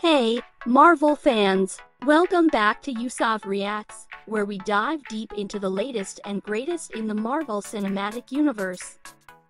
Hey, Marvel fans! Welcome back to Yousaf Reacts, where we dive deep into the latest and greatest in the Marvel Cinematic Universe.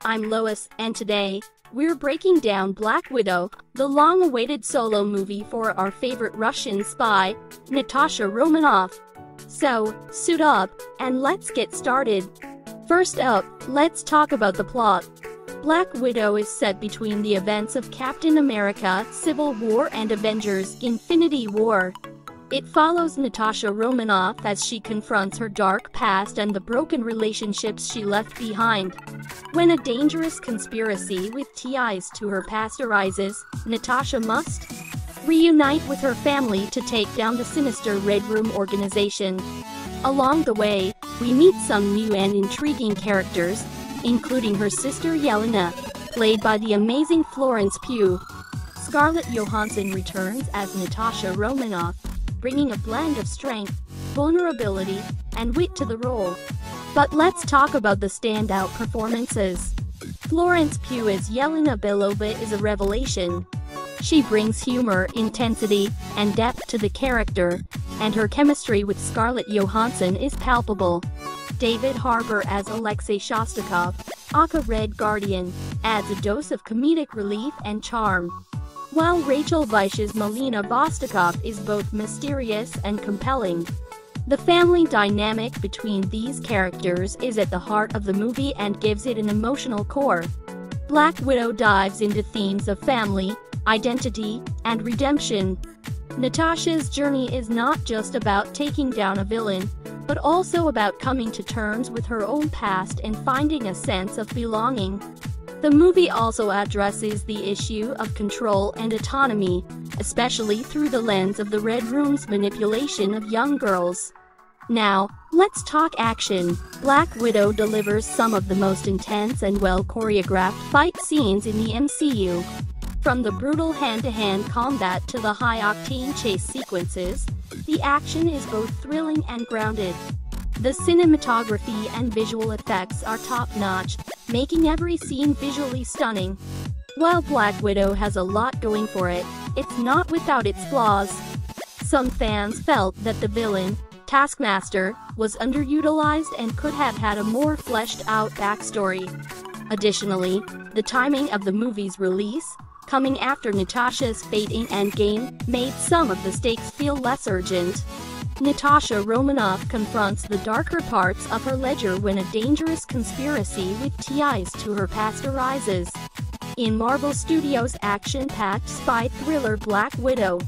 I'm Lois, and today, we're breaking down Black Widow, the long-awaited solo movie for our favorite Russian spy, Natasha Romanoff. So, suit up, and let's get started. First up, let's talk about the plot. Black Widow is set between the events of Captain America: Civil War and Avengers: Infinity War. It follows Natasha Romanoff as she confronts her dark past and the broken relationships she left behind. When a dangerous conspiracy with ties to her past arises, Natasha must reunite with her family to take down the sinister Red Room organization. Along the way, we meet some new and intriguing characters, including her sister Yelena, played by the amazing Florence Pugh. Scarlett Johansson returns as Natasha Romanoff, bringing a blend of strength, vulnerability, and wit to the role. But let's talk about the standout performances. Florence Pugh as Yelena Belova is a revelation. She brings humor, intensity, and depth to the character, and her chemistry with Scarlett Johansson is palpable. David Harbour as Alexei Shostakov, aka Red Guardian, adds a dose of comedic relief and charm, while Rachel Weisz's Yelena Vostokov is both mysterious and compelling. The family dynamic between these characters is at the heart of the movie and gives it an emotional core. Black Widow dives into themes of family, identity, and redemption. Natasha's journey is not just about taking down a villain, but also about coming to terms with her own past and finding a sense of belonging. The movie also addresses the issue of control and autonomy, especially through the lens of the Red Room's manipulation of young girls. Now, let's talk action. Black Widow delivers some of the most intense and well-choreographed fight scenes in the MCU. From the brutal hand-to-hand combat to the high-octane chase sequences, the action is both thrilling and grounded. The cinematography and visual effects are top-notch, making every scene visually stunning. While Black Widow has a lot going for it, it's not without its flaws. Some fans felt that the villain, Taskmaster, was underutilized and could have had a more fleshed-out backstory. Additionally, the timing of the movie's release, coming after Natasha's fate in Endgame, made some of the stakes feel less urgent. Natasha Romanoff confronts the darker parts of her ledger when a dangerous conspiracy with ties to her past arises. In Marvel Studios' action-packed spy thriller Black Widow,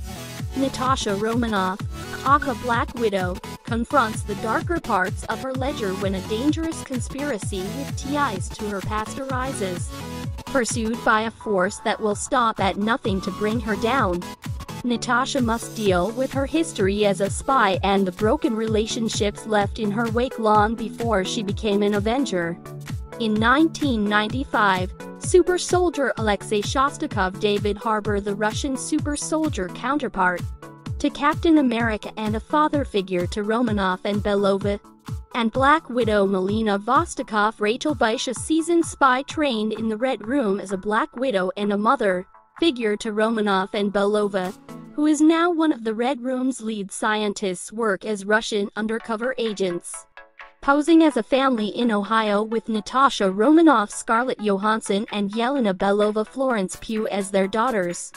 Natasha Romanoff, aka Black Widow, confronts the darker parts of her ledger when a dangerous conspiracy with ties to her past arises. Pursued by a force that will stop at nothing to bring her down, Natasha must deal with her history as a spy and the broken relationships left in her wake long before she became an Avenger. In 1995, super soldier Alexei Shostakov David Harbour, the Russian super soldier counterpart to Captain America and a father figure to Romanoff and Belova, and Black Widow Yelena Vostokov Rachel Weisz, a seasoned spy trained in the Red Room as a Black Widow and a mother figure to Romanoff and Belova, who is now one of the Red Room's lead scientists, work as Russian undercover agents. Posing as a family in Ohio with Natasha Romanoff, Scarlett Johansson, and Yelena Belova, Florence Pugh as their daughters.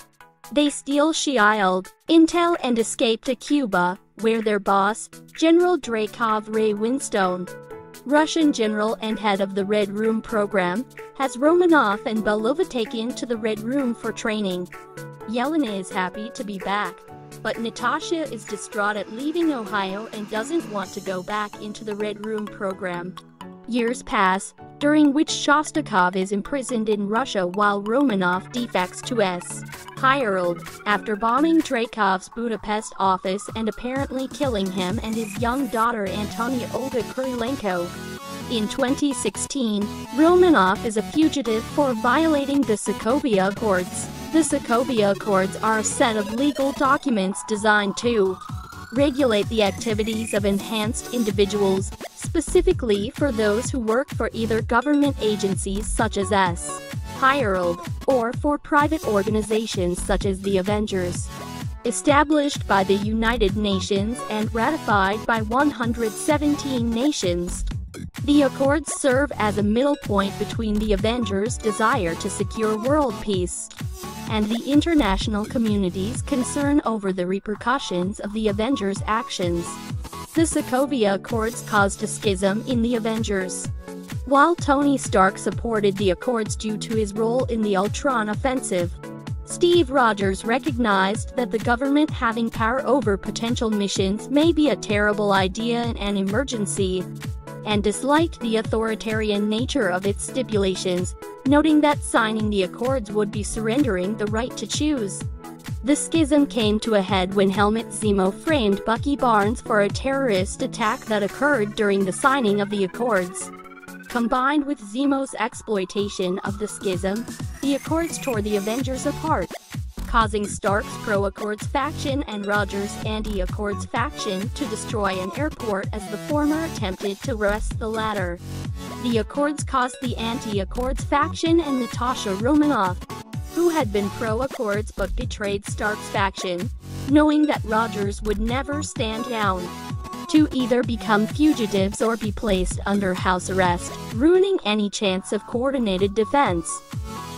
They steal SHIELD intel and escape to Cuba, where their boss, General Dreykov Ray Winstone, Russian general and head of the Red Room program, has Romanoff and Belova taken to the Red Room for training. Yelena is happy to be back, but Natasha is distraught at leaving Ohio and doesn't want to go back into the Red Room program. Years pass, during which Shostakov is imprisoned in Russia while Romanoff defects to Ireland, after bombing Dreykov's Budapest office and apparently killing him and his young daughter Antonia Olga Kurilenko. In 2016, Romanoff is a fugitive for violating the Sokovia Accords. The Sokovia Accords are a set of legal documents designed to regulate the activities of enhanced individuals, specifically for those who work for either government agencies such as Ireland, or for private organizations such as the Avengers. Established by the United Nations and ratified by 117 nations, the Accords serve as a middle point between the Avengers' desire to secure world peace and the international community's concern over the repercussions of the Avengers' actions. The Sokovia Accords caused a schism in the Avengers. While Tony Stark supported the Accords due to his role in the Ultron offensive, Steve Rogers recognized that the government having power over potential missions may be a terrible idea in an emergency, and disliked the authoritarian nature of its stipulations, noting that signing the Accords would be surrendering the right to choose. The schism came to a head when Helmut Zemo framed Bucky Barnes for a terrorist attack that occurred during the signing of the Accords. Combined with Zemo's exploitation of the schism, the Accords tore the Avengers apart, causing Stark's pro-Accords faction and Rogers' anti-Accords faction to destroy an airport as the former attempted to arrest the latter. The Accords caused the anti-Accords faction and Natasha Romanoff, who had been pro-Accords but betrayed Stark's faction, knowing that Rogers would never stand down, to either become fugitives or be placed under house arrest, ruining any chance of coordinated defense.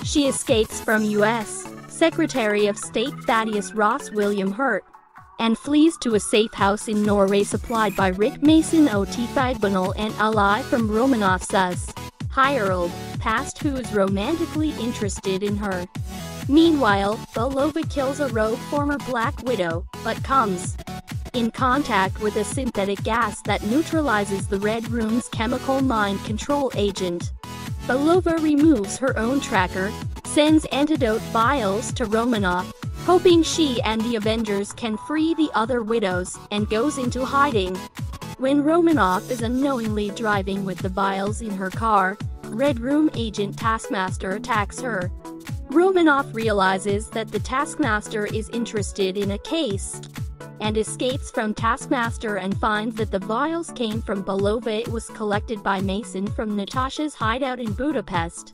She escapes from U.S. Secretary of State Thaddeus Ross William Hurt, and flees to a safe house in Norway supplied by Rick Mason O'Tifagbonal, an ally from Romanoff's Harold past, who is romantically interested in her. Meanwhile, Belova kills a rogue former Black Widow, but comes in contact with a synthetic gas that neutralizes the Red Room's chemical mind control agent. Belova removes her own tracker, sends antidote vials to Romanoff, hoping she and the Avengers can free the other widows, and goes into hiding. When Romanoff is unknowingly driving with the vials in her car, Red Room agent Taskmaster attacks her. Romanoff realizes that the Taskmaster is interested in a case, and escapes from Taskmaster and finds that the vials came from Belova. It was collected by Mason from Natasha's hideout in Budapest.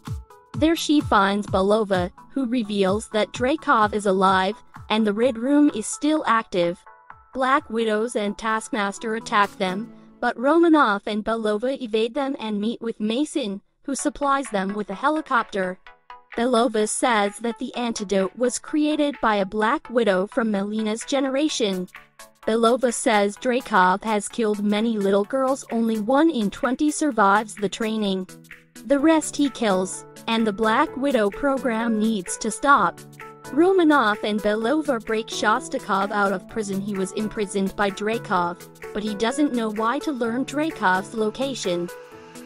There she finds Belova, who reveals that Dreykov is alive, and the Red Room is still active. Black Widows and Taskmaster attack them, but Romanoff and Belova evade them and meet with Mason, who supplies them with a helicopter. Belova says that the antidote was created by a Black Widow from Yelena's generation. Belova says Dreykov has killed many little girls, only 1 in 20 survives the training. The rest he kills, and the Black Widow program needs to stop. Romanoff and Belova break Shostakov out of prison. He was imprisoned by Dreykov, but he doesn't know why to learn Dreykov's location,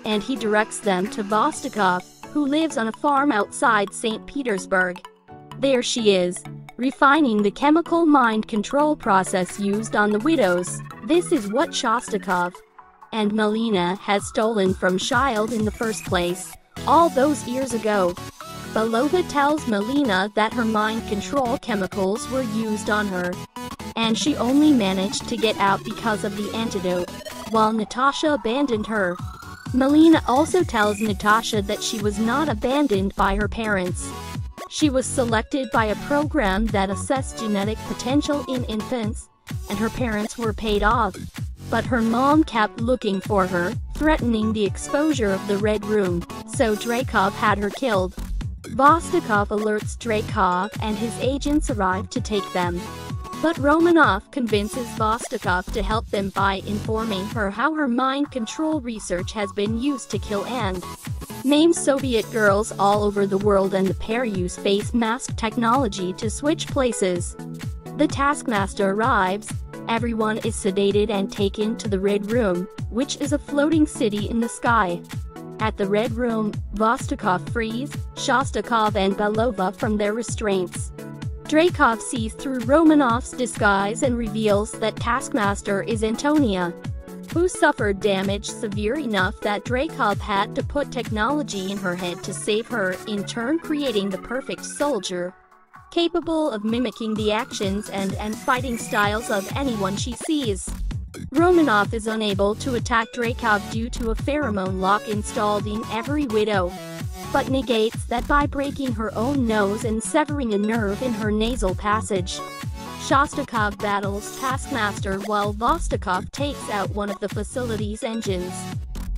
and he directs them to Vostokov, who lives on a farm outside St. Petersburg. There she is, refining the chemical mind control process used on the widows. This is what Shostakov and Yelena had stolen from Shield in the first place, all those years ago. Belova tells Yelena that her mind control chemicals were used on her, and she only managed to get out because of the antidote, while Natasha abandoned her. Yelena also tells Natasha that she was not abandoned by her parents. She was selected by a program that assessed genetic potential in infants, and her parents were paid off. But her mom kept looking for her, threatening the exposure of the Red Room, so Dreykov had her killed. Vostokov alerts Dreykov, and his agents arrive to take them. But Romanoff convinces Vostokov to help them by informing her how her mind control research has been used to kill and maim Soviet girls all over the world, and the pair use face mask technology to switch places. The Taskmaster arrives, everyone is sedated and taken to the Red Room, which is a floating city in the sky. At the Red Room, Vostokov frees Shostakov and Belova from their restraints. Dreykov sees through Romanoff's disguise and reveals that Taskmaster is Antonia, who suffered damage severe enough that Dreykov had to put technology in her head to save her, in turn creating the perfect soldier, capable of mimicking the actions and fighting styles of anyone she sees. Romanoff is unable to attack Dreykov due to a pheromone lock installed in every widow, but negates that by breaking her own nose and severing a nerve in her nasal passage. Shostakov battles Taskmaster while Vostokov takes out one of the facility's engines.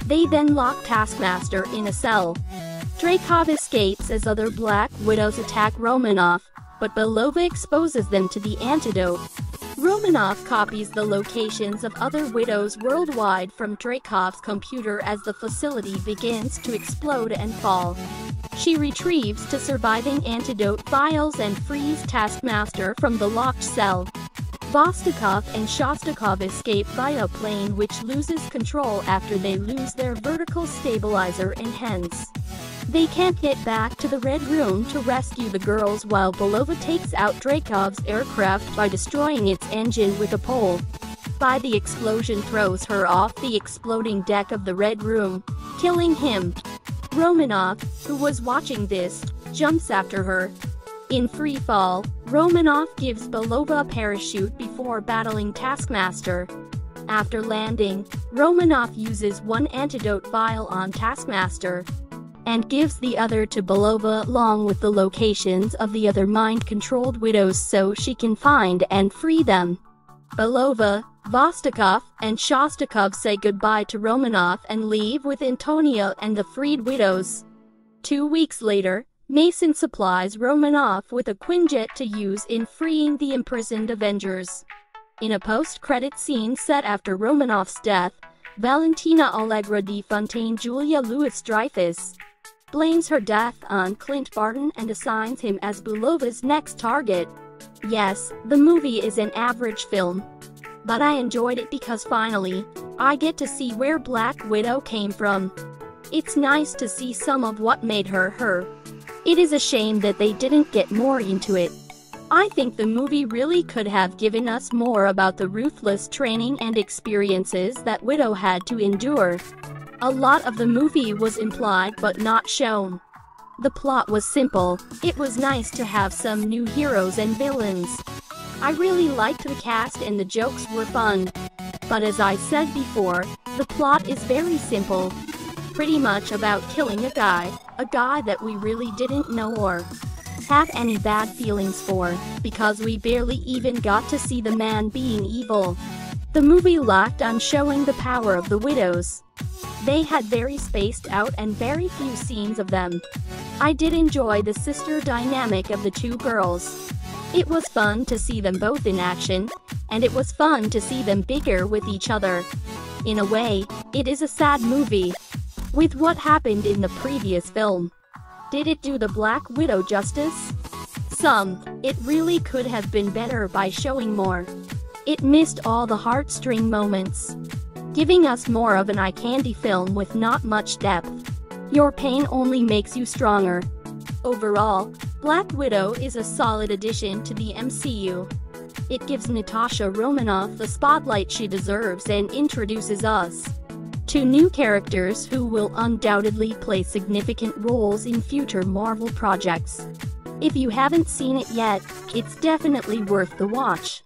They then lock Taskmaster in a cell. Dreykov escapes as other Black Widows attack Romanoff, but Belova exposes them to the antidote. Romanoff copies the locations of other widows worldwide from Dreykov's computer as the facility begins to explode and fall. She retrieves the surviving antidote files and frees Taskmaster from the locked cell. Vostokov and Shostakov escape via plane which loses control after they lose their vertical stabilizer and hence they can't get back to the Red Room to rescue the girls while Belova takes out Dreykov's aircraft by destroying its engine with a pole. The explosion throws her off the exploding deck of the Red Room, killing him. Romanoff, who was watching this, jumps after her. In free fall, Romanoff gives Belova a parachute before battling Taskmaster. After landing, Romanoff uses one antidote vial on Taskmaster and gives the other to Belova along with the locations of the other mind-controlled widows so she can find and free them. Belova, Vostokov, and Shostakov say goodbye to Romanoff and leave with Antonia and the freed widows. 2 weeks later, Mason supplies Romanoff with a Quinjet to use in freeing the imprisoned Avengers. In a post-credit scene set after Romanoff's death, Valentina Allegra de Fontaine Julia Louis-Dreyfus blames her death on Clint Barton and assigns him as Belova's next target. Yes, the movie is an average film, but I enjoyed it because finally, I get to see where Black Widow came from. It's nice to see some of what made her her. It is a shame that they didn't get more into it. I think the movie really could have given us more about the ruthless training and experiences that Widow had to endure. A lot of the movie was implied but not shown. The plot was simple. It was nice to have some new heroes and villains. I really liked the cast and the jokes were fun. But as I said before, the plot is very simple. Pretty much about killing a guy that we really didn't know or have any bad feelings for, because we barely even got to see the man being evil. The movie lacked on showing the power of the widows. They had very spaced out and very few scenes of them. I did enjoy the sister dynamic of the two girls. It was fun to see them both in action, and it was fun to see them bicker with each other. In a way, it is a sad movie. With what happened in the previous film, did it do the Black Widow justice? It really could have been better by showing more. It missed all the heartstring moments, giving us more of an eye candy film with not much depth. Your pain only makes you stronger. Overall, Black Widow is a solid addition to the MCU. It gives Natasha Romanoff the spotlight she deserves and introduces us to new characters who will undoubtedly play significant roles in future Marvel projects. If you haven't seen it yet, it's definitely worth the watch.